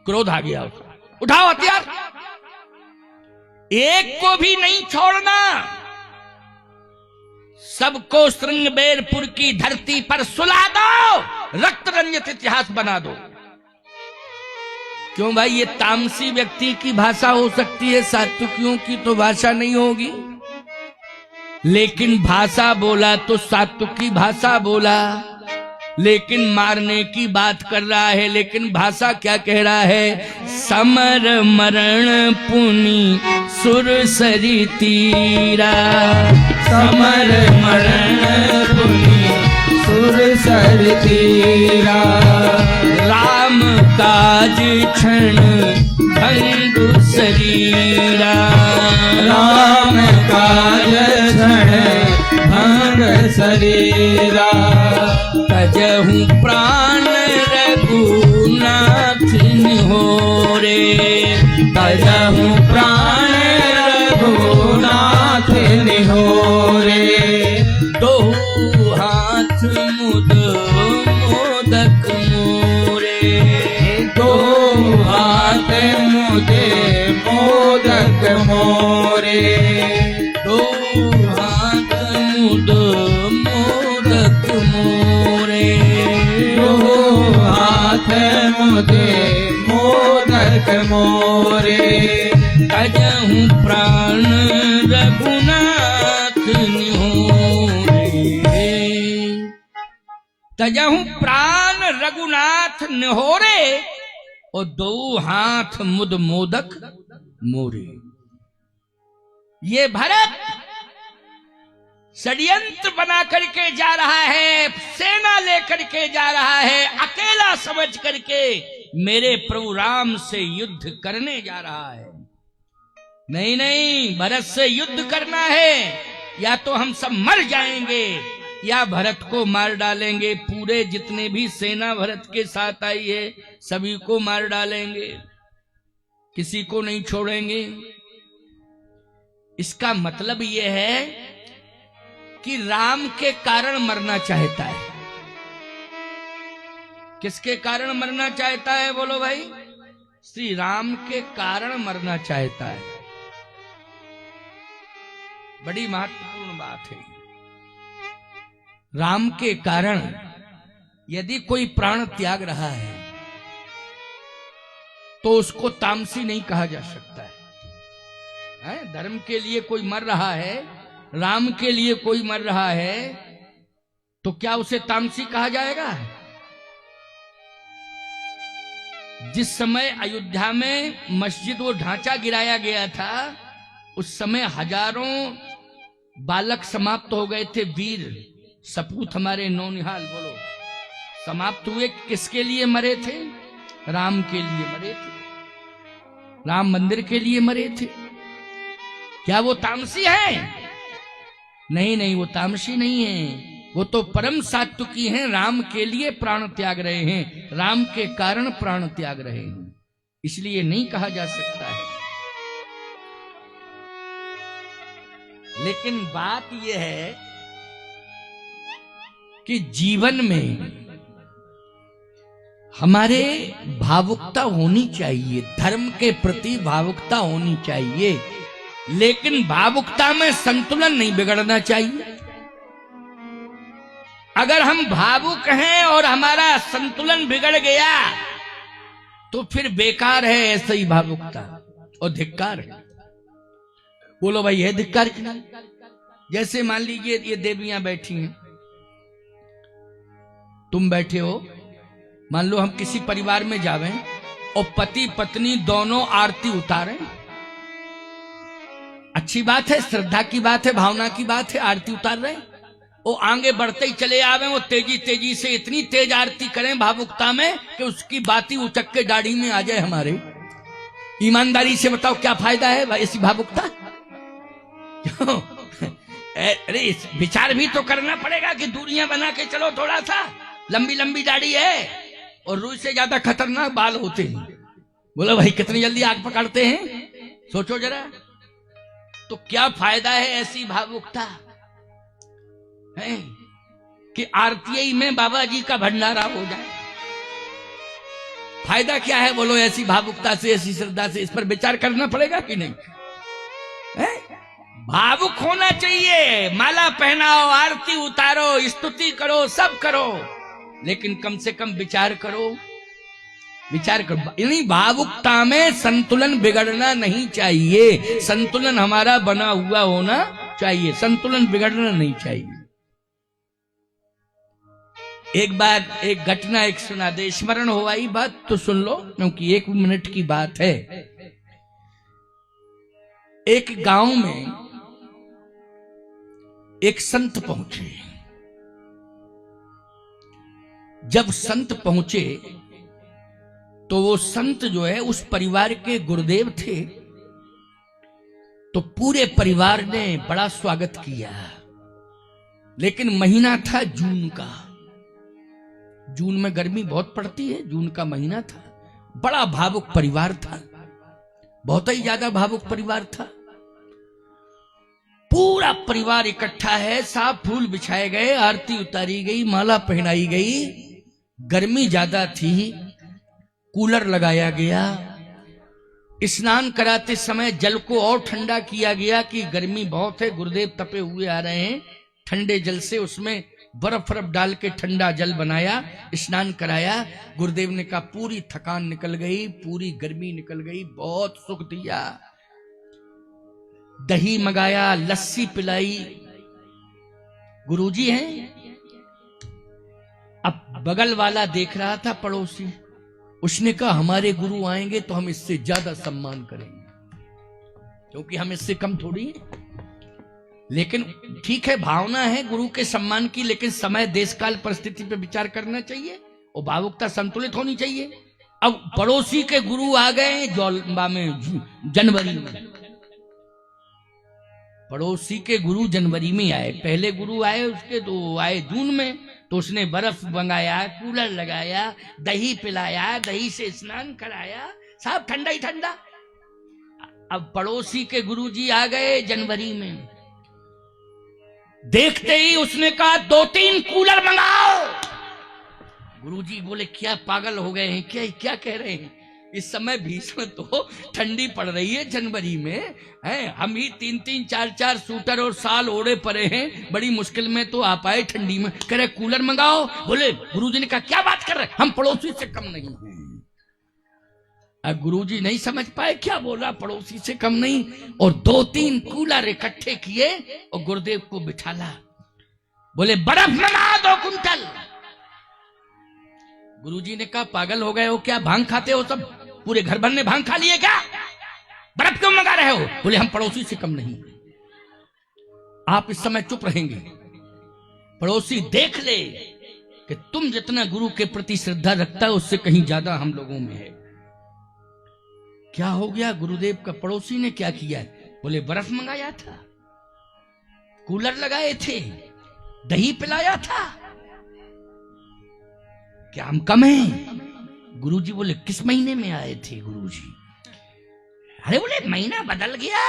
क्रोध आ गया उसका, उठाओ हथियार, एक को भी नहीं छोड़ना, सबको श्रृंगबेरपुर की धरती पर सुला दो, रक्त रंजित इतिहास बना दो। क्यों भाई, ये तामसी व्यक्ति की भाषा हो सकती है, सात्विकियों की तो भाषा नहीं होगी, लेकिन भाषा बोला तो सात्विकी भाषा बोला, लेकिन मारने की बात कर रहा है, लेकिन भाषा क्या कह रहा है? समर मरण पुनि सुर सरी तीरा, समर मरण पुनि सुर सर तीरा, राम काज क्षण भंग शरीरा, राम काज क्षण भंग शरीरा, तजहु प्राण रघुनाथ निहोरे, तजहु प्राण रघुनाथ निहोरे, दो हाथ मुद मोदक मोरे, दो हाथ मुदे मोदक मोरे, दो हाथ मुद मोदक मोरे, दो हाथ मुदे मोदक मोरे, तजहु प्राण रघुनाथ निहोरे, तजहु प्राण रघुनाथ निहोरे, और दो हाथ मुद मोदक मोरे। ये भरत षड्यंत्र बना करके जा रहा है, सेना लेकर के जा रहा है, अकेला समझ करके मेरे प्रभु राम से युद्ध करने जा रहा है। नहीं नहीं, भरत से युद्ध करना है, या तो हम सब मर जाएंगे या भरत को मार डालेंगे। पूरे जितने भी सेना भरत के साथ आई है सभी को मार डालेंगे, किसी को नहीं छोड़ेंगे। इसका मतलब यह है कि राम के कारण मरना चाहता है। किसके कारण मरना चाहता है बोलो भाई? श्री राम के कारण मरना चाहता है। बड़ी महत्वपूर्ण बात है। राम के कारण यदि कोई प्राण त्याग रहा है तो उसको तामसी नहीं कहा जा सकता है। धर्म के लिए कोई मर रहा है, राम के लिए कोई मर रहा है, तो क्या उसे तामसी कहा जाएगा? जिस समय अयोध्या में मस्जिद वो ढांचा गिराया गया था, उस समय हजारों बालक समाप्त हो गए थे, वीर सपूत हमारे नौनिहाल बोलो समाप्त हुए। किसके लिए मरे थे? राम के लिए मरे थे, राम मंदिर के लिए मरे थे। क्या वो तामसी है? नहीं नहीं, वो तामसी नहीं है, वो तो परम सात्विकी हैं। राम के लिए प्राण त्याग रहे हैं, राम के कारण प्राण त्याग रहे हैं, इसलिए नहीं कहा जा सकता है। लेकिन बात यह है कि जीवन में हमारे भावुकता होनी चाहिए, धर्म के प्रति भावुकता होनी चाहिए, लेकिन भावुकता में संतुलन नहीं बिगड़ना चाहिए। अगर हम भावुक हैं और हमारा संतुलन बिगड़ गया तो फिर बेकार है ऐसे ही भावुकता, और धिक्कार है। बोलो भाई, है धिक्कार की नहीं? जैसे मान लीजिए ये देवियां बैठी हैं, तुम बैठे हो, मान लो हम किसी परिवार में जावें और पति पत्नी दोनों आरती उतारें, अच्छी बात है, श्रद्धा की बात है, भावना की बात है, आरती उतार रहे, वो आगे बढ़ते ही चले आवे, वो तेजी तेजी से इतनी तेज आरती करें भावुकता में कि उसकी बाती उचक के दाढ़ी में आ जाए हमारे। ईमानदारी से बताओ क्या फायदा है भाई ऐसी भावुकता? अरे विचार भी तो करना पड़ेगा कि दूरियां बना के चलो, थोड़ा सा लंबी लंबी दाढ़ी है और रूई से ज्यादा खतरनाक बाल होते हैं। बोलो भाई, कितनी जल्दी आग पकड़ते हैं, सोचो जरा। तो क्या फायदा है ऐसी भावुकता है कि आरती में बाबा जी का भंडारा हो जाए? फायदा क्या है बोलो? ऐसी भावुकता से, ऐसी श्रद्धा से, इस पर विचार करना पड़ेगा कि नहीं? है? भावुक होना चाहिए, माला पहनाओ, आरती उतारो, स्तुति करो, सब करो, लेकिन कम से कम विचार करो, विचार करो। यानी भावुकता में संतुलन बिगड़ना नहीं चाहिए, संतुलन हमारा बना हुआ होना चाहिए, संतुलन बिगड़ना नहीं चाहिए। एक बार एक घटना एक सुना दे, स्मरण हो आई बात तो सुन लो, क्योंकि 1 मिनट की बात है। एक गांव में एक संत पहुंचे। जब संत पहुंचे तो वो संत जो है उस परिवार के गुरुदेव थे, तो पूरे परिवार ने बड़ा स्वागत किया। लेकिन महीना था जून का, जून में गर्मी बहुत पड़ती है, जून का महीना था, बड़ा भावुक परिवार था, बहुत ही ज्यादा भावुक परिवार था। पूरा परिवार इकट्ठा है, साफ फूल बिछाए गए, आरती उतारी गई, माला पहनाई गई, गर्मी ज्यादा थी, कूलर लगाया गया, स्नान कराते समय जल को और ठंडा किया गया कि गर्मी बहुत है, गुरुदेव तपे हुए आ रहे हैं, ठंडे जल से उसमें बर्फ डाल के ठंडा जल बनाया, स्नान कराया। गुरुदेव ने कहा पूरी थकान निकल गई, पूरी गर्मी निकल गई, बहुत सुख दिया। दही मंगाया, लस्सी पिलाई। गुरुजी हैं। अब बगल वाला देख रहा था, पड़ोसी, उसने कहा हमारे गुरु आएंगे तो हम इससे ज्यादा सम्मान करेंगे, क्योंकि हम इससे कम थोड़ी है। लेकिन ठीक है, भावना है गुरु के सम्मान की, लेकिन समय, देश काल, परिस्थिति पे विचार करना चाहिए और भावुकता संतुलित होनी चाहिए। अब पड़ोसी के गुरु आ गए जनवरी में, पड़ोसी के गुरु जनवरी में आए, पहले गुरु आए उसके तो आए जून में, तो उसने बर्फ मंगाया, कूलर लगाया, दही पिलाया, दही से स्नान कराया, सब ठंडा ही ठंडा। अब पड़ोसी के गुरुजी आ गए जनवरी में, देखते ही उसने कहा 2-3 कूलर मंगाओ। गुरुजी बोले क्या पागल हो गए हैं क्या, क्या कह रहे हैं? इस समय भीषण तो ठंडी पड़ रही है जनवरी में, हैं हम ही 3-3, 4-4 सूटर और साल ओढ़े पड़े हैं, बड़ी मुश्किल में तो आप आए ठंडी में, कह रहे कूलर मंगाओ। बोले गुरुजी ने कहा क्या बात कर रहे, हम पड़ोसी से कम नहीं हैं। अब गुरुजी नहीं समझ पाए क्या बोला, पड़ोसी से कम नहीं, और 2-3 कूलर इकट्ठे किए और गुरुदेव को बिठाला। बोले बर्फ मंगा 2 कुंटल। गुरुजी ने कहा पागल हो गए हो क्या, भांग खाते हो सब, पूरे घर भर ने भांग खा लिए क्या, बर्फ क्यों मंगा रहे हो? बोले हम पड़ोसी से कम नहीं। आप इस समय चुप रहेंगे, पड़ोसी देख ले कि तुम जितना गुरु के प्रति श्रद्धा रखता है उससे कहीं ज्यादा हम लोगों में है। क्या हो गया? गुरुदेव का पड़ोसी ने क्या किया? बोले बर्फ मंगाया था, कूलर लगाए थे, दही पिलाया था, क्या हम कम हैं? गुरुजी बोले किस महीने में आए थे गुरुजी? अरे बोले महीना बदल गया,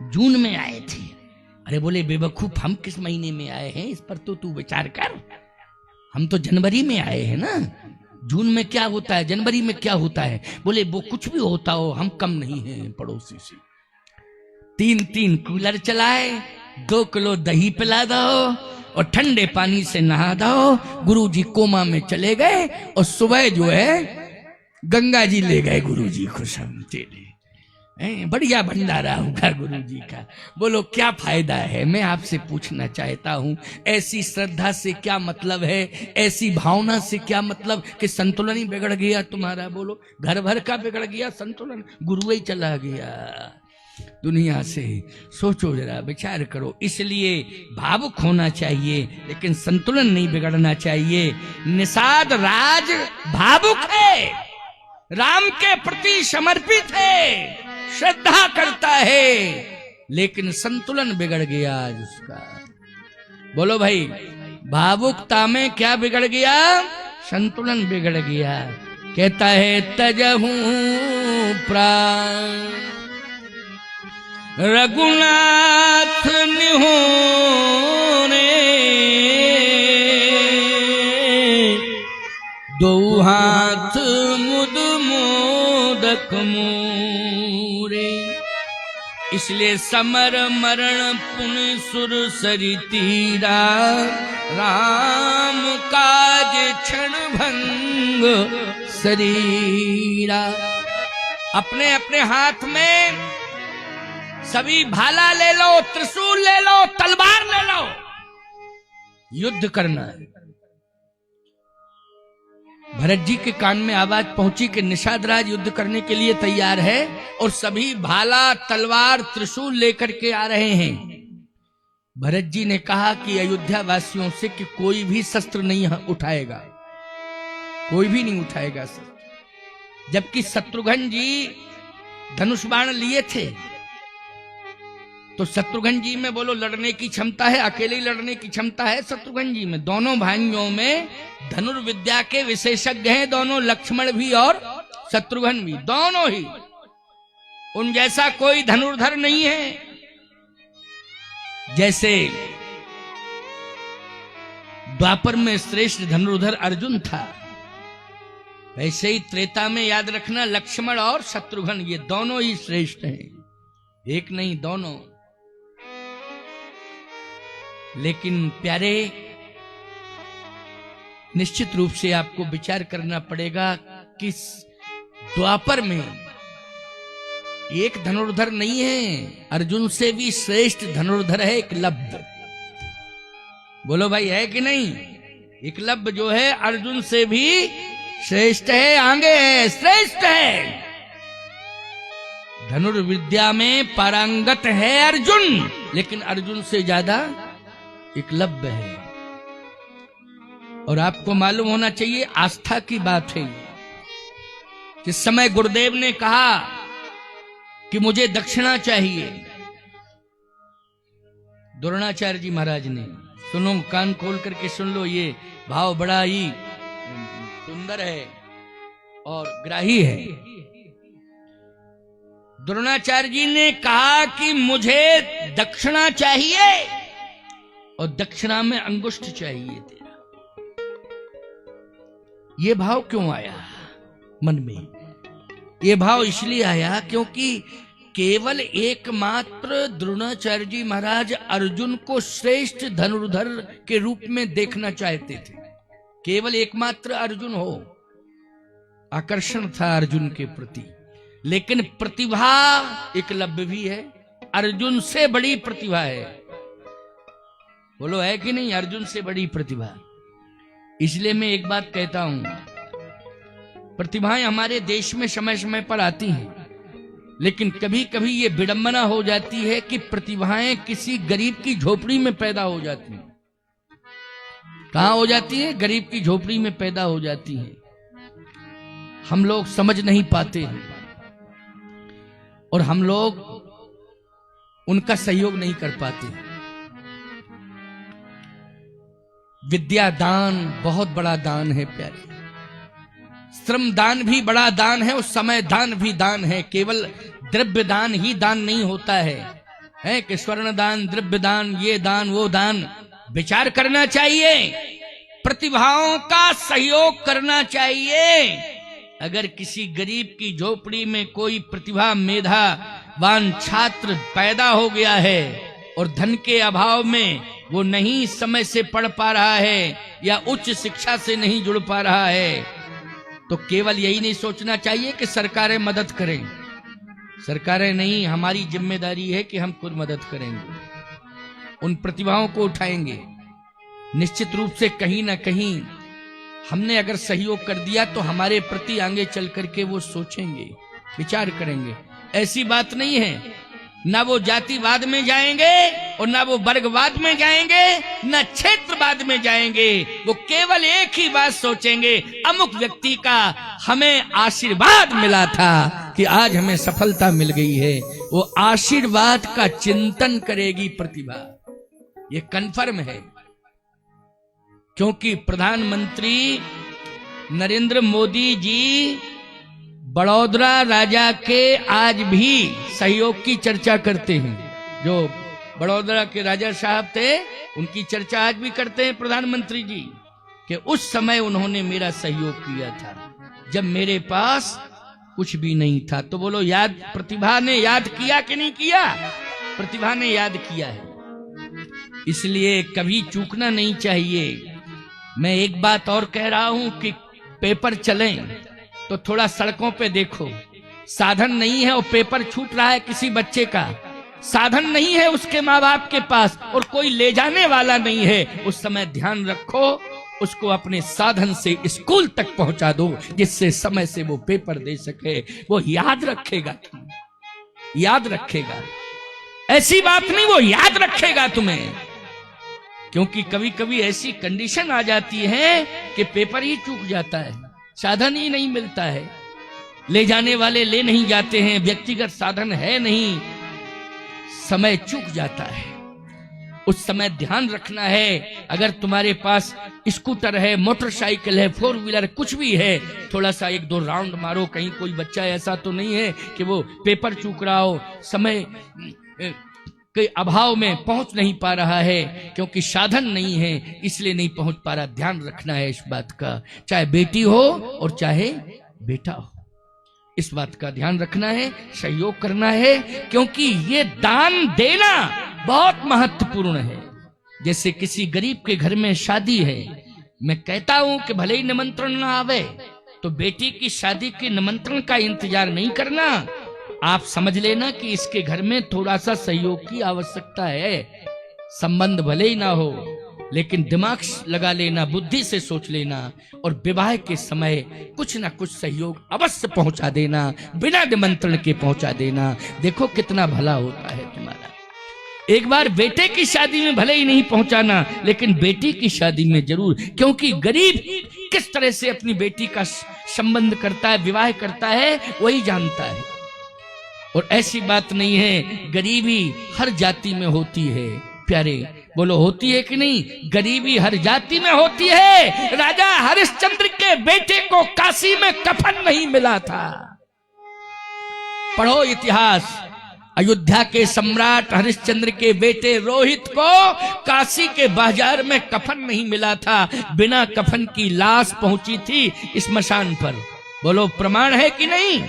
जून में आए थे। अरे बोले बेवकूफ, हम किस महीने में आए हैं इस पर तो तू विचार कर, हम तो जनवरी में आए हैं ना, जून में क्या होता है, जनवरी में क्या होता है? बोले वो कुछ भी होता हो, हम कम नहीं हैं पड़ोसी से। 3-3 कूलर चलाए, 2 किलो दही पिला दो और ठंडे पानी से नहा दो। गुरुजी कोमा में चले गए और सुबह जो है गंगा जी ले गए गुरुजी को, सब तेरे बढ़िया भंडारा होगा गुरुजी का। बोलो क्या फायदा है? मैं आपसे पूछना चाहता हूं, ऐसी श्रद्धा से क्या मतलब है, ऐसी भावना से क्या मतलब कि संतुलन ही बिगड़ गया तुम्हारा? बोलो घर भर का बिगड़ गया संतुलन, गुरु ही चला गया दुनिया से। सोचो जरा, विचार करो। इसलिए भावुक होना चाहिए लेकिन संतुलन नहीं बिगड़ना चाहिए। निषाद राज भावुक है, राम के प्रति समर्पित है, श्रद्धा करता है, लेकिन संतुलन बिगड़ गया आज उसका। बोलो भाई, भावुकता में क्या बिगड़ गया? संतुलन बिगड़ गया। कहता है तजहू प्राण रघुनाथ निहोरे, दो हाथ मुद मोदक मोरे। इसलिए समर मरण पुण्य सुर सरि तीरा, राम काज क्षण भंग शरीरा। अपने अपने हाथ में सभी भाला ले लो, त्रिशूल ले लो, तलवार ले लो, युद्ध करना है। भरत जी के कान में आवाज पहुंची कि निषाद राज युद्ध करने के लिए तैयार है और सभी भाला तलवार त्रिशूल लेकर के आ रहे हैं। भरत जी ने कहा कि अयोध्या वासियों से कि कोई भी शस्त्र नहीं उठाएगा, कोई भी नहीं उठाएगा शस्त्र। जबकि शत्रुघ्न जी धनुष बाण लिए थे, तो शत्रुघ्न जी में बोलो लड़ने की क्षमता है, अकेले ही लड़ने की क्षमता है शत्रुघ्न जी में। दोनों भाइयों में धनुर्विद्या के विशेषज्ञ हैं, दोनों, लक्ष्मण भी और शत्रुघ्न भी, दोनों ही। उन जैसा कोई धनुर्धर नहीं है। जैसे द्वापर में श्रेष्ठ धनुर्धर अर्जुन था, वैसे ही त्रेता में याद रखना लक्ष्मण और शत्रुघ्न ये दोनों ही श्रेष्ठ हैं, एक नहीं दोनों। लेकिन प्यारे, निश्चित रूप से आपको विचार करना पड़ेगा कि द्वापर में एक धनुर्धर नहीं है, अर्जुन से भी श्रेष्ठ धनुर्धर है एकलव्य। बोलो भाई, है कि नहीं? एकलव्य जो है अर्जुन से भी श्रेष्ठ है, आगे है, श्रेष्ठ है। धनुर्विद्या में पारंगत है अर्जुन, लेकिन अर्जुन से ज्यादा एकलव्य है। और आपको मालूम होना चाहिए, आस्था की बात है। जिस समय गुरुदेव ने कहा कि मुझे दक्षिणा चाहिए, द्रोणाचार्य जी महाराज ने, सुनो, कान खोल करके सुन लो, ये भाव बड़ा ही सुंदर है और ग्राही है। द्रोणाचार्य जी ने कहा कि मुझे दक्षिणा चाहिए और दक्षिणा में अंगुष्ठ चाहिए तेरा। ये भाव क्यों आया मन में? ये भाव इसलिए आया क्योंकि केवल एकमात्र द्रोणाचार्य जी महाराज अर्जुन को श्रेष्ठ धनुर्धर के रूप में देखना चाहते थे। केवल एकमात्र अर्जुन हो, आकर्षण था अर्जुन के प्रति। लेकिन प्रतिभा एकलव्य भी है, अर्जुन से बड़ी प्रतिभा है। बोलो, है कि नहीं? अर्जुन से बड़ी प्रतिभा। इसलिए मैं एक बात कहता हूं, प्रतिभाएं हमारे देश में समय समय पर आती हैं, लेकिन कभी कभी ये विडंबना हो जाती है कि प्रतिभाएं किसी गरीब की झोपड़ी में पैदा हो जाती हैं। कहां हो जाती है? गरीब की झोपड़ी में पैदा हो जाती है। हम लोग समझ नहीं पाते हैं और हम लोग उनका सहयोग नहीं कर पाते। विद्या दान बहुत बड़ा दान है प्यारे, श्रम दान भी बड़ा दान है और समय दान भी दान है। केवल द्रव्य दान ही दान नहीं होता है कि स्वर्ण दान, द्रव्य दान, ये दान, वो दान। विचार करना चाहिए, प्रतिभाओं का सहयोग करना चाहिए। अगर किसी गरीब की झोपड़ी में कोई प्रतिभा मेधावान छात्र पैदा हो गया है और धन के अभाव में वो नहीं समय से पढ़ पा रहा है या उच्च शिक्षा से नहीं जुड़ पा रहा है, तो केवल यही नहीं सोचना चाहिए कि सरकारें मदद करें। सरकारें नहीं, हमारी जिम्मेदारी है कि हम खुद मदद करेंगे, उन प्रतिभाओं को उठाएंगे। निश्चित रूप से कहीं ना कहीं हमने अगर सहयोग कर दिया तो हमारे प्रति आगे चल करके वो सोचेंगे, विचार करेंगे। ऐसी बात नहीं है, ना वो जातिवाद में जाएंगे और ना वो वर्गवाद में जाएंगे, ना क्षेत्रवाद में जाएंगे। वो केवल एक ही बात सोचेंगे, अमुक व्यक्ति का हमें आशीर्वाद मिला था कि आज हमें सफलता मिल गई है। वो आशीर्वाद का चिंतन करेगी प्रतिभा, ये कन्फर्म है। क्योंकि प्रधानमंत्री नरेंद्र मोदी जी बड़ौदा राजा के आज भी सहयोग की चर्चा करते हैं। जो बड़ौदा के राजा साहब थे, उनकी चर्चा आज भी करते हैं प्रधानमंत्री जी कि उस समय उन्होंने मेरा सहयोग किया था जब मेरे पास कुछ भी नहीं था। तो बोलो याद, प्रतिभा ने याद किया कि नहीं किया? प्रतिभा ने याद किया है। इसलिए कभी चूकना नहीं चाहिए। मैं एक बात और कह रहा हूं कि पेपर चलें तो थोड़ा सड़कों पे देखो, साधन नहीं है और पेपर छूट रहा है किसी बच्चे का, साधन नहीं है उसके माँ बाप के पास और कोई ले जाने वाला नहीं है, उस समय ध्यान रखो उसको अपने साधन से स्कूल तक पहुंचा दो, जिससे समय से वो पेपर दे सके। वो याद रखेगा, याद रखेगा, ऐसी बात नहीं, वो याद रखेगा तुम्हें। क्योंकि कभी कभी ऐसी कंडीशन आ जाती है कि पेपर ही चूक जाता है, साधन ही नहीं मिलता है, ले जाने वाले ले नहीं जाते हैं, व्यक्तिगत साधन है नहीं, समय चूक जाता है। उस समय ध्यान रखना है। अगर तुम्हारे पास स्कूटर है, मोटरसाइकिल है, 4 व्हीलर कुछ भी है, थोड़ा सा 1-2 राउंड मारो। कहीं कोई बच्चा ऐसा तो नहीं है कि वो पेपर चूक रहा हो, समय के अभाव में पहुंच नहीं पा रहा है, क्योंकि साधन नहीं है इसलिए नहीं पहुंच पा रहा। ध्यान रखना है इस बात का, चाहे बेटी हो और चाहे बेटा हो, इस बात का ध्यान रखना है, सहयोग करना है, क्योंकि ये दान देना बहुत महत्वपूर्ण है। जैसे किसी गरीब के घर में शादी है, मैं कहता हूं कि भले ही निमंत्रण ना आवे तो बेटी की शादी के निमंत्रण का इंतजार नहीं करना। आप समझ लेना कि इसके घर में थोड़ा सा सहयोग की आवश्यकता है। संबंध भले ही ना हो, लेकिन दिमाग लगा लेना, बुद्धि से सोच लेना और विवाह के समय कुछ ना कुछ सहयोग अवश्य पहुंचा देना, बिना निमंत्रण के पहुंचा देना। देखो कितना भला होता है तुम्हारा। एक बार बेटे की शादी में भले ही नहीं पहुंचाना, लेकिन बेटी की शादी में जरूर, क्योंकि गरीब किस तरह से अपनी बेटी का संबंध करता है, विवाह करता है, वही जानता है। और ऐसी बात नहीं है, गरीबी हर जाति में होती है प्यारे, बोलो होती है कि नहीं? गरीबी हर जाति में होती है। राजा हरिश्चंद्र के बेटे को काशी में कफन नहीं मिला था। पढ़ो इतिहास, अयोध्या के सम्राट हरिश्चंद्र के बेटे रोहित को काशी के बाजार में कफन नहीं मिला था, बिना कफन की लाश पहुंची थी स्मशान पर। बोलो प्रमाण है कि नहीं?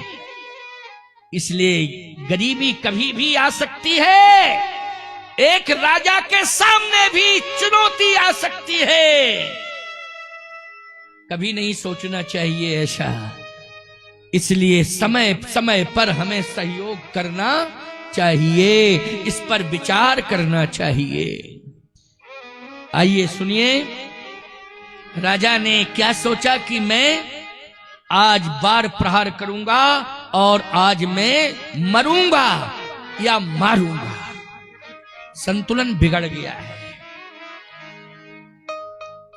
इसलिए गरीबी कभी भी आ सकती है, एक राजा के सामने भी चुनौती आ सकती है, कभी नहीं सोचना चाहिए ऐसा। इसलिए समय समय पर हमें सहयोग करना चाहिए, इस पर विचार करना चाहिए। आइए सुनिए, राजा ने क्या सोचा कि मैं आज बार प्रहार करूंगा और आज मैं मरूंगा या मारूंगा। संतुलन बिगड़ गया है।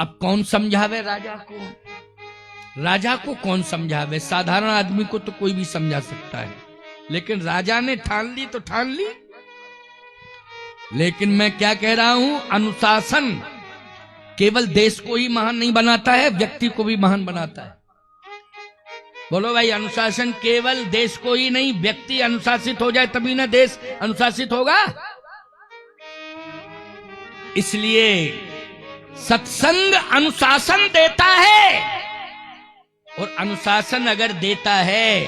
अब कौन समझावे राजा को? राजा को कौन समझावे? साधारण आदमी को तो कोई भी समझा सकता है, लेकिन राजा ने ठान ली तो ठान ली। लेकिन मैं क्या कह रहा हूं, अनुशासन केवल देश को ही महान नहीं बनाता है, व्यक्ति को भी महान बनाता है। बोलो भाई, अनुशासन केवल देश को ही नहीं, व्यक्ति अनुशासित हो जाए तभी ना देश अनुशासित होगा। इसलिए सत्संग अनुशासन देता है, और अनुशासन अगर देता है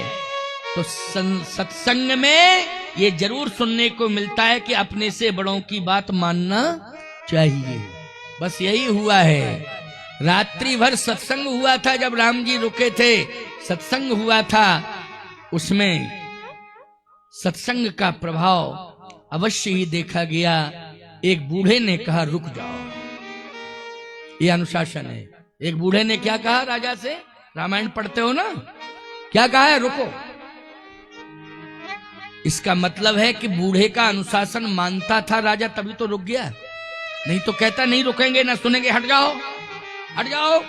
तो सत्संग में ये जरूर सुनने को मिलता है कि अपने से बड़ों की बात मानना चाहिए। बस यही हुआ है। रात्रि भर सत्संग हुआ था, जब राम जी रुके थे सत्संग हुआ था, उसमें सत्संग का प्रभाव अवश्य ही देखा गया। एक बूढ़े ने कहा रुक जाओ, ये अनुशासन है। एक बूढ़े ने क्या कहा राजा से? रामायण पढ़ते हो ना, क्या कहा है? रुको। इसका मतलब है कि बूढ़े का अनुशासन मानता था राजा, तभी तो रुक गया, नहीं तो कहता नहीं रुकेंगे ना सुनेंगे, हट जाओ हट जाओ,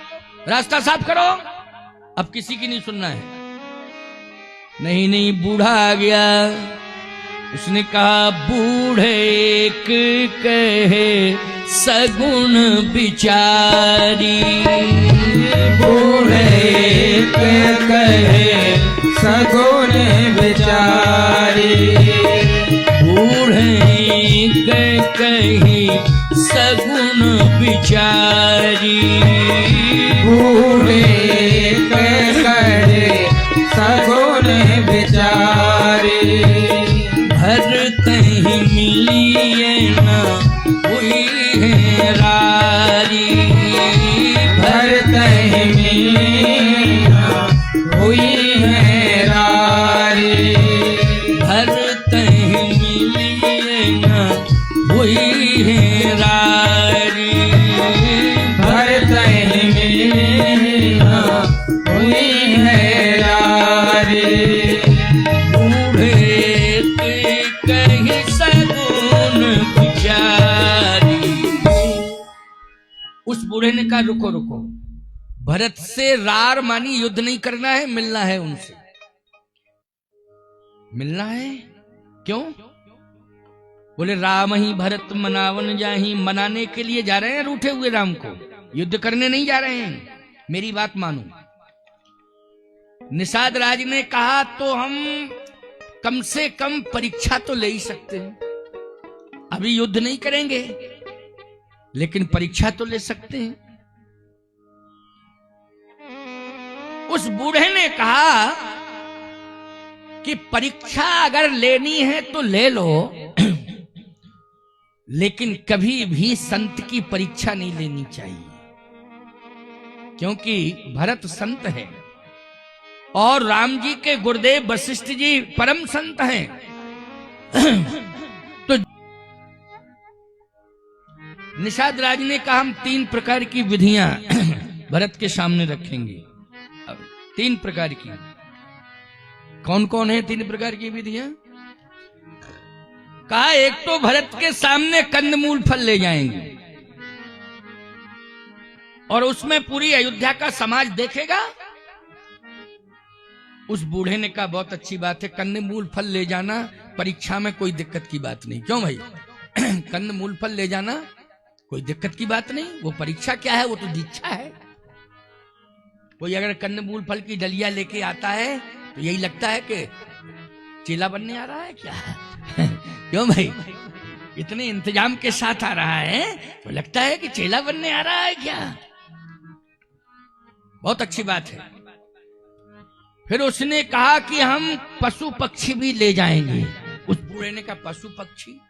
रास्ता साफ करो, अब किसी की नहीं सुनना है। नहीं नहीं, बूढ़ा आ गया, उसने कहा बूढ़े एक कहे सगुण बिचारी, बूढ़े एक कहे सगुण बिचारी, बूढ़े एक कहे सगुण बिचारी, बूढ़े एक कहे सगुण विचारी। भरत ही मिलिए न हुई है रारी। भरत ही मिलिए न हुई है रारी। भरत ही मिलिए न हुई है रारी। भरत ही मिलिए न हुई है रारी। बूढ़े के कहीं सगुन विचारी। उस बूढ़े ने कहा रुको रुको, भरत से रार मानी युद्ध नहीं करना है, मिलना है उनसे। मिलना है क्यों? बोले राम ही भरत मनावन जाही। मनाने के लिए जा रहे हैं रूठे हुए राम को, युद्ध करने नहीं जा रहे हैं। मेरी बात मानो। निषाद राज ने कहा तो हम कम से कम परीक्षा तो ले ही सकते हैं। अभी युद्ध नहीं करेंगे लेकिन परीक्षा तो ले सकते हैं। उस बूढ़े ने कहा कि परीक्षा अगर लेनी है तो ले लो, लेकिन कभी भी संत की परीक्षा नहीं लेनी चाहिए, क्योंकि भरत संत है और राम जी के गुरुदेव वशिष्ठ जी परम संत हैं। तो निषाद राज ने कहा हम 3 प्रकार की विधियां भरत के सामने रखेंगे। 3 प्रकार की। कौन कौन है 3 प्रकार की विधियां? कहा एक तो भरत के सामने कंदमूल फल ले जाएंगे और उसमें पूरी अयोध्या का समाज देखेगा। उस बूढ़े ने कहा बहुत अच्छी बात है, कंदमूल फल ले जाना परीक्षा में कोई दिक्कत की बात नहीं। क्यों भाई? कंदमूल फल ले जाना कोई दिक्कत की बात नहीं। वो परीक्षा क्या है? वो तो दीक्षा है। कोई अगर कंदमूल फल की डलिया लेके आता है तो यही लगता है कि चेला बनने आ रहा है क्या? क्यों भाई? इतने इंतजाम के साथ आ रहा है तो लगता है कि चेला बनने आ रहा है क्या? बहुत अच्छी बात है। फिर उसने कहा कि हम पशु पक्षी भी ले जाएंगे। उस बूढ़े ने कहा पशु पक्षी?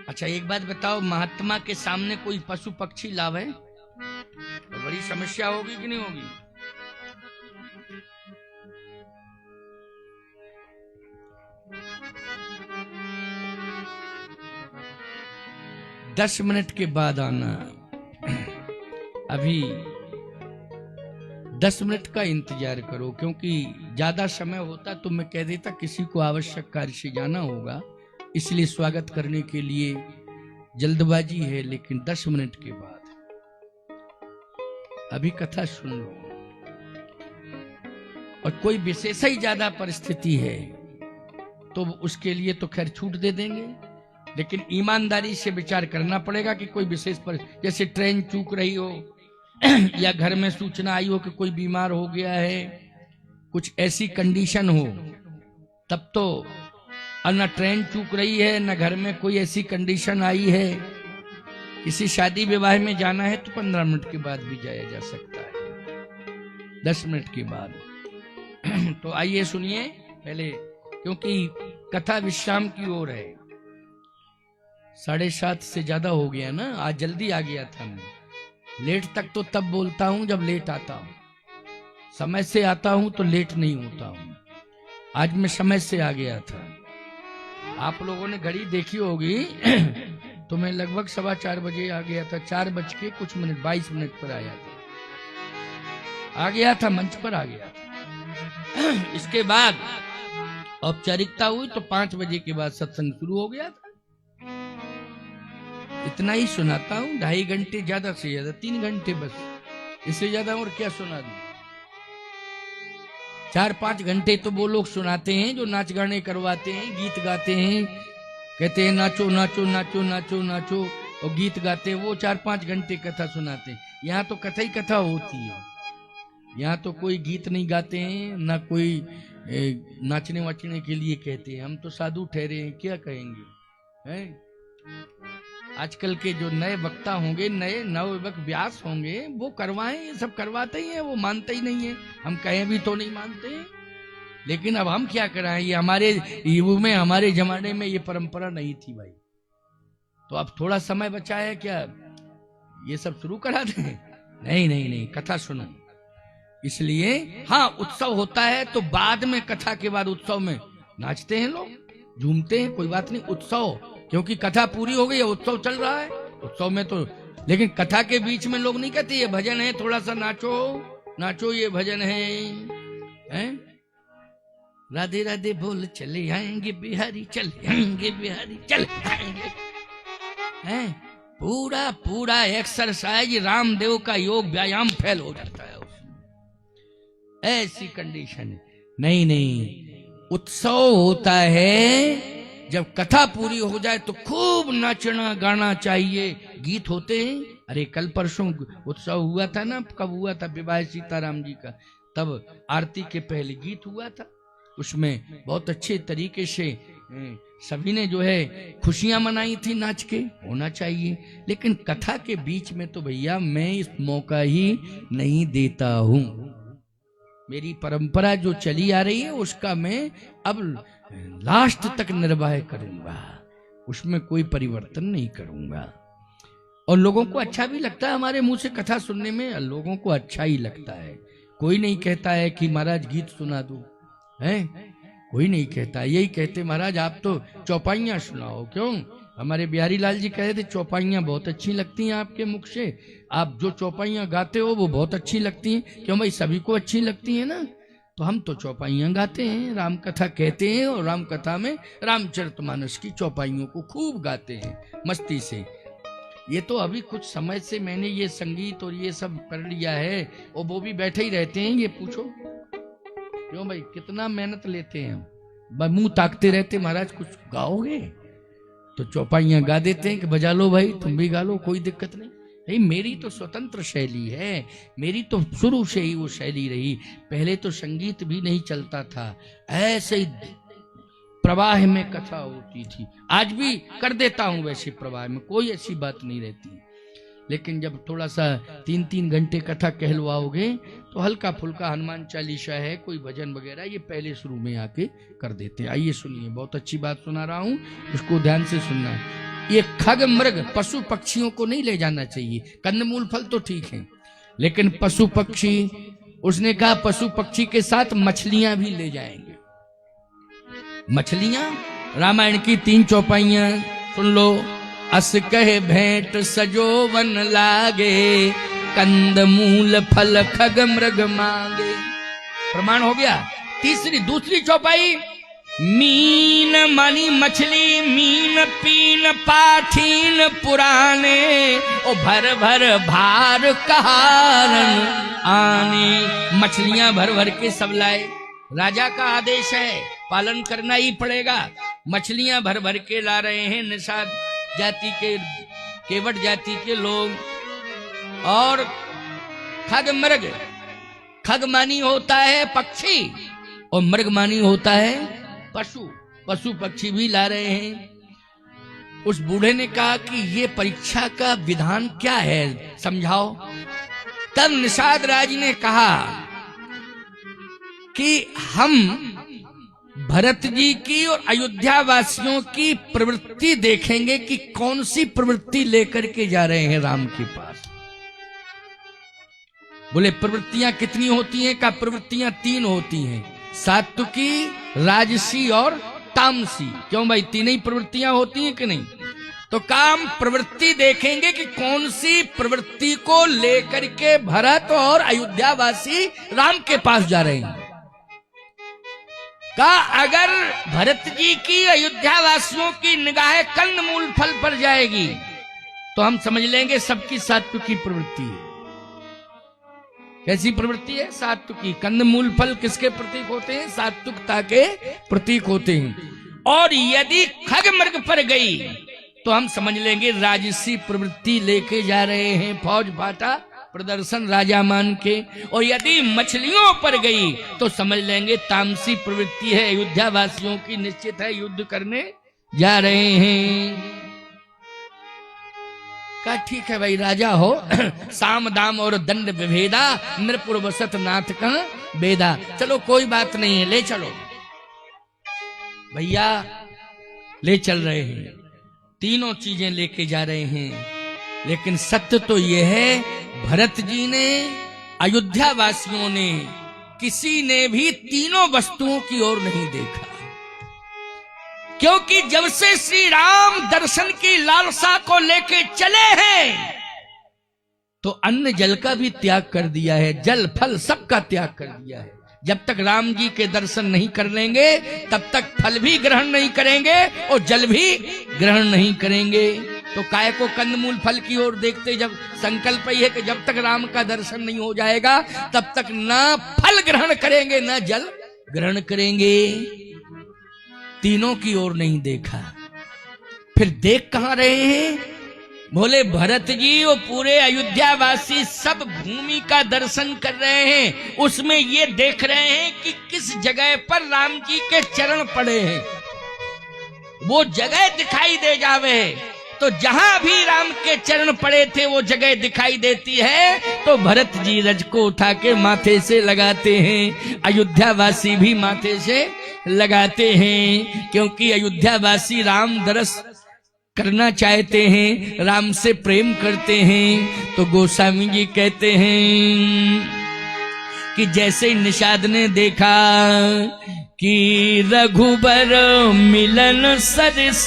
अच्छा एक बात बताओ, महात्मा के सामने कोई पशु पक्षी लावे तो बड़ी समस्या होगी कि नहीं होगी? 10 मिनट के बाद आना। अभी 10 मिनट का इंतजार करो, क्योंकि ज्यादा समय होता तो मैं कह देता किसी को आवश्यक कार्य से जाना होगा, इसलिए स्वागत करने के लिए जल्दबाजी है। लेकिन 10 मिनट के बाद अभी कथा सुन लो। और कोई विशेष ही ज्यादा परिस्थिति है तो उसके लिए तो खैर छूट दे देंगे, लेकिन ईमानदारी से विचार करना पड़ेगा कि कोई विशेष पर, जैसे ट्रेन चूक रही हो या घर में सूचना आई हो कि कोई बीमार हो गया है, कुछ ऐसी कंडीशन हो, तब तो न ट्रेन चूक रही है न घर में कोई ऐसी कंडीशन आई है। किसी शादी विवाह में जाना है तो 15 मिनट के बाद भी जाया जा सकता है, 10 मिनट के बाद। तो आइए सुनिए पहले, क्योंकि कथा विश्राम की ओर है। 7:30 से ज्यादा हो गया ना, आज जल्दी आ गया था मैं। लेट तक तो तब बोलता हूं जब लेट आता हूं, समय से आता हूं तो लेट नहीं होता हूं। आज मैं समय से आ गया था। आप लोगों ने घड़ी देखी होगी तो मैं लगभग 4:15 बजे आ गया था। 4 बज के कुछ मिनट 22 मिनट पर आया था, आ गया था, मंच पर आ गया था। इसके बाद औपचारिकता हुई तो 5 बजे के बाद सत्संग शुरू हो गया था। इतना ही सुनाता हूँ, 2.5 घंटे, ज्यादा से ज्यादा 3 घंटे बस, इससे ज्यादा और क्या सुना दूं। 4-5 घंटे तो वो लोग सुनाते हैं जो नाच गाने करवाते हैं, गीत गाते हैं, कहते हैं नाचो नाचो नाचो नाचो नाचो, और गीत गाते हैं। वो 4-5 घंटे कथा सुनाते हैं। यहाँ तो कथा ही कथा होती है। यहाँ तो कोई गीत नहीं गाते हैं, ना कोई नाचने वाचने के लिए कहते हैं। हम तो साधु ठहरे हैं, क्या कहेंगे हैं? आजकल के जो नए वक्ता होंगे, नए नवयुवक व्यास होंगे, वो करवाएं, ये सब करवाते ही हैं, वो मानते ही नहीं है। हम कहें भी तो नहीं मानते हैं। लेकिन अब हम क्या कराएं, ये हमारे युग में, हमारे जमाने में ये परंपरा नहीं थी भाई। तो अब थोड़ा समय बचा है, क्या ये सब शुरू करा दें? नहीं नहीं नहीं, कथा सुनो। इसलिए हाँ, उत्सव होता है तो बाद में, कथा के बाद उत्सव में नाचते हैं लोग, झूमते हैं, कोई बात नहीं। उत्सव, क्योंकि कथा पूरी हो गई है, उत्सव चल रहा है, उत्सव में तो। लेकिन कथा के बीच में लोग नहीं कहते ये भजन है, थोड़ा सा नाचो नाचो, ये भजन है, हैं? राधे राधे बोल चले आएंगे बिहारी, चले आएंगे बिहारी, चले आएंगे, हैं? पूरा पूरा एक्सरसाइज, रामदेव का योग व्यायाम फेल हो जाता है उसमें, ऐसी कंडीशन है। नहीं नहीं, उत्सव होता है जब कथा पूरी हो जाए तो खूब नाचना गाना चाहिए, गीत होते हैं। अरे कल परसों उत्सव हुआ था ना, कब हुआ था, विवाह सीताराम जी का, तब आरती के पहले गीत हुआ था, उसमें बहुत अच्छे तरीके से सभी ने जो है खुशियां मनाई थी नाच के, होना चाहिए। लेकिन कथा के बीच में तो भैया मैं इस मौका ही नहीं देता हूं। मेरी परंपरा जो चली आ रही है उसका मैं अब लास्ट तक निर्वाह करूंगा, उसमें कोई परिवर्तन नहीं करूंगा। और लोगों को अच्छा भी लगता है, हमारे मुंह से कथा सुनने में लोगों को अच्छा ही लगता है। कोई नहीं कहता है कि महाराज गीत सुना दो, है कोई नहीं कहता। यही कहते महाराज आप तो चौपाइयां सुनाओ। क्यों? हमारे बिहारी लाल जी कहे थे चौपाइयां बहुत अच्छी लगती हैं आपके मुख से, आप जो चौपाइयां गाते हो वो बहुत अच्छी लगती हैं। क्यों भाई, सभी को अच्छी लगती है ना, तो हम तो चौपाइयां गाते हैं, राम कथा कहते हैं, और राम कथा में रामचरितमानस की चौपाइयों को खूब गाते हैं मस्ती से। ये तो अभी कुछ समय से मैंने ये संगीत और ये सब कर लिया है, और वो भी बैठे ही रहते हैं। ये पूछो क्यों भाई, कितना मेहनत लेते हैं हम, मुंह ताकते रहते महाराज कुछ गाओगे, तो चौपाइयां गा देते हैं कि बजा लो भाई, तुम भी गा लो, कोई दिक्कत नहीं। नहीं, मेरी तो स्वतंत्र शैली है, मेरी तो शुरू से ही वो शैली रही। पहले तो संगीत भी नहीं चलता था, ऐसे ही प्रवाह में कथा होती थी। आज भी कर देता हूं वैसे प्रवाह में, कोई ऐसी बात नहीं रहती। लेकिन जब थोड़ा सा 3-3 घंटे कथा कहलवाओगे तो हल्का फुल्का हनुमान चालीसा है, कोई भजन वगैरह, ये पहले शुरू में आके कर देते हैं। आइए सुनिए, बहुत अच्छी बात सुना रहा हूं, उसको ध्यान से सुनना है। ये खग मृग पशु पक्षियों को नहीं ले जाना चाहिए, कंदमूल फल तो ठीक है, लेकिन पशु पक्षी, उसने कहा पशु पक्षी के साथ मछलियां भी ले जाएंगे। मछलियां, रामायण की 3 चौपाइयां सुन लो। अस कहे भेंट सजोवन लागे, कंद मूल फल खग मृग मांगे। प्रमाण हो गया। दूसरी चौपाई, मीन मानी मछली, मीन पीन पाठीन पुराने, ओ भर भर भार कहारन आने। मछलियां भर भर के सब लाए, राजा का आदेश है, पालन करना ही पड़ेगा। मछलियां भर भर के ला रहे हैं निषाद जाति के, केवट जाति के लोग। और खग मृग, खग मानी होता है पक्षी और मृग मानी होता है पशु, पशु पक्षी भी ला रहे हैं। उस बूढ़े ने कहा कि ये परीक्षा का विधान क्या है, समझाओ। तब निषाद राज ने कहा कि हम भरत जी की और अयोध्या वासियों की प्रवृत्ति देखेंगे कि कौन सी प्रवृत्ति लेकर के जा रहे हैं राम के पास। बोले प्रवृत्तियां कितनी होती हैं? का प्रवृत्तियां 3 होती हैं, सात्विकी, राजसी और तामसी। क्यों भाई, 3 ही प्रवृत्तियां होती हैं कि नहीं? तो काम प्रवृत्ति देखेंगे कि कौन सी प्रवृत्ति को लेकर के भरत और अयोध्या वासी राम के पास जा रहे हैं। का अगर भरत जी की अयोध्या वासियों की निगाहें कंदमूल फल पर जाएगी तो हम समझ लेंगे सबकी सात्विकी प्रवृत्ति है। कैसी प्रवृत्ति है? सात्विकी। कंदमूल फल किसके प्रतीक होते हैं? सात्विकता के प्रतीक होते हैं। और यदि खग मृग पर गई तो हम समझ लेंगे राजसी प्रवृत्ति लेके जा रहे हैं, फौज फाटा प्रदर्शन राजा मान के। और यदि मछलियों पर गई तो समझ लेंगे तामसी प्रवृत्ति है, अयोध्या वासियों की निश्चित है, युद्ध करने जा रहे हैं। कहा ठीक है भाई राजा हो, साम दाम और दंड विभेदा, नृपुर वसत नाथ का बेदा। चलो कोई बात नहीं है, ले चलो। भैया ले चल रहे हैं, तीनों चीजें लेके जा रहे हैं, लेकिन सत्य तो यह है भरत जी ने, अयोध्या वासियों ने, किसी ने भी तीनों वस्तुओं की ओर नहीं देखा। क्योंकि जब से श्री राम दर्शन की लालसा को लेके चले हैं तो अन्न जल का भी त्याग कर दिया है, जल फल सबका त्याग कर दिया है। जब तक राम जी के दर्शन नहीं कर लेंगे तब तक फल भी ग्रहण नहीं करेंगे और जल भी ग्रहण नहीं करेंगे। तो काय को कंदमूल फल की ओर देखते, जब संकल्प ही है कि जब तक राम का दर्शन नहीं हो जाएगा तब तक ना फल ग्रहण करेंगे ना जल ग्रहण करेंगे। तीनों की ओर नहीं देखा, फिर देख कहां रहे हैं? बोले भरत जी वो पूरे अयोध्या वासी सब भूमि का दर्शन कर रहे हैं, उसमें ये देख रहे हैं कि किस जगह पर राम जी के चरण पड़े हैं, वो जगह दिखाई दे जावे। तो जहां भी राम के चरण पड़े थे वो जगह दिखाई देती है तो भरत जी रज को उठा के माथे से लगाते हैं, अयोध्या वासी भी माथे से लगाते हैं, क्योंकि अयोध्या वासी राम दर्श करना चाहते हैं, राम से प्रेम करते हैं। तो गोस्वामी जी कहते हैं कि जैसे निषाद ने देखा कि रघुबर मिलन सरिस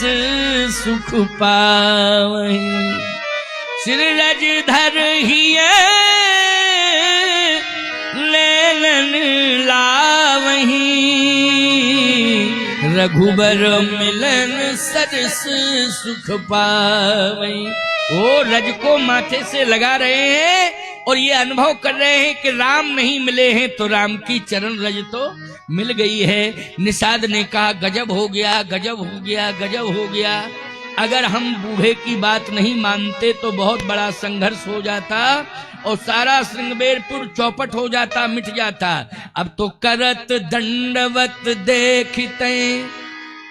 सुख पावहीं, सिर रज धर हिय लेलन लावहीं, रघुबर मिलन सरिस सुख पावहीं। वो रज को माथे से लगा रहे हैं और ये अनुभव कर रहे हैं कि राम नहीं मिले हैं तो राम की चरण रज तो मिल गई है। निषाद ने कहा गजब हो गया, गजब हो गया, गजब हो गया। अगर हम बूढ़े की बात नहीं मानते तो बहुत बड़ा संघर्ष हो जाता और सारा श्रृंगबेरपुर चौपट हो जाता, मिट जाता। अब तो करत दंडवत देखते,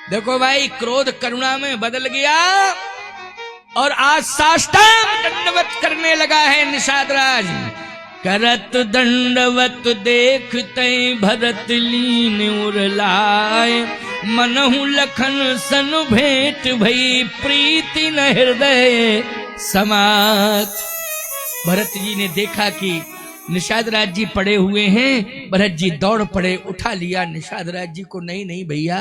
देखो भाई क्रोध करुणा में बदल गया और आज साष्टांग दंडवत करने लगा है निषाद राज। करत दंडवत देखते भरत लीन उरलाए, मनहु लखन सन भेंट भई प्रीति न हृदय समात। भरत जी ने देखा कि निषाद राज जी पड़े हुए हैं, भरत जी दौड़ पड़े, उठा लिया निषाद राज जी को। नहीं नहीं भैया,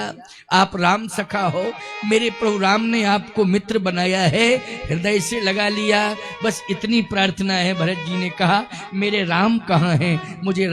आप राम सखा हो, मेरे प्रभु राम ने आपको मित्र बनाया है, हृदय से लगा लिया। बस इतनी प्रार्थना है। भरत जी ने कहा मेरे राम कहाँ हैं, मुझे